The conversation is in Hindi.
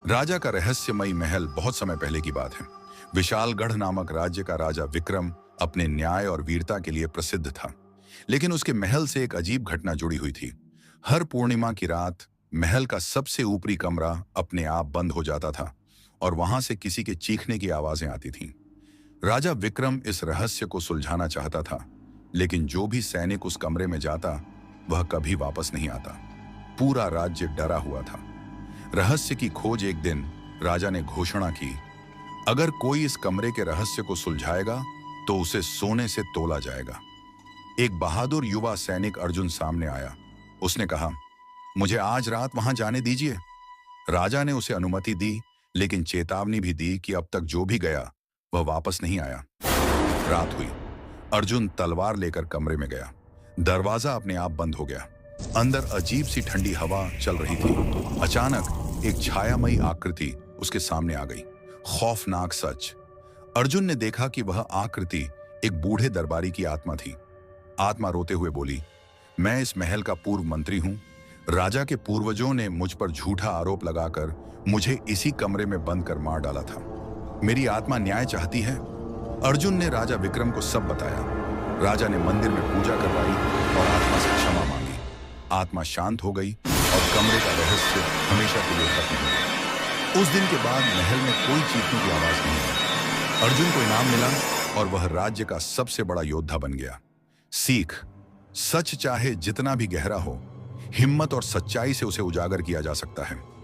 राजा का रहस्यमयी महल बहुत समय पहले की बात है। विशालगढ़ नामक राज्य का राजा विक्रम अपने न्याय और वीरता के लिए प्रसिद्ध था। लेकिन उसके महल से एक अजीब घटना जुड़ी हुई थी। हर पूर्णिमा की रात महल का सबसे ऊपरी कमरा अपने आप बंद हो जाता था और वहां से किसी के चीखने की आवाजें आती थीं। राजा विक्रम इस रहस्य को सुलझाना चाहता था, लेकिन जो भी सैनिक उस कमरे में जाता वह कभी वापस नहीं आता। पूरा राज्य डरा हुआ था। रहस्य की खोज एक दिन राजा ने घोषणा की, अगर कोई इस कमरे के रहस्य को सुलझाएगा तो उसे सोने से तोला जाएगा। एक बहादुर युवा सैनिक अर्जुन सामने आया। उसने कहा, मुझे आज रात वहां जाने दीजिए। राजा ने उसे अनुमति दी, लेकिन चेतावनी भी दी कि अब तक जो भी गया वह वापस नहीं आया। रात हुई। अर्जुन तलवार लेकर कमरे में गया। दरवाजा अपने आप बंद हो गया। अंदर अजीब सी ठंडी हवा चल रही थी। अचानक एक छायामयी आकृति उसके सामने आ गई। खौफनाक सच। अर्जुन ने देखा कि वह आकृति एक बूढ़े दरबारी की आत्मा थी। आत्मा रोते हुए बोली, मैं इस महल का पूर्व मंत्री हूं। राजा के पूर्वजों ने मुझ पर झूठा आरोप लगाकर मुझे इसी कमरे में बंद कर मार डाला था। मेरी आत्मा न्याय चाहती है। अर्जुन ने राजा विक्रम को सब बताया। राजा ने मंदिर में पूजा करवाई और आत्मा से क्षमा मांगी। आत्मा शांत हो गई और कमरे का रहस्य हमेशा के लिए खत्म हो गया। उस दिन के बाद महल में कोई चीखने की आवाज नहीं आई। अर्जुन को इनाम मिला और वह राज्य का सबसे बड़ा योद्धा बन गया। सीख, सच चाहे जितना भी गहरा हो, हिम्मत और सच्चाई से उसे उजागर किया जा सकता है।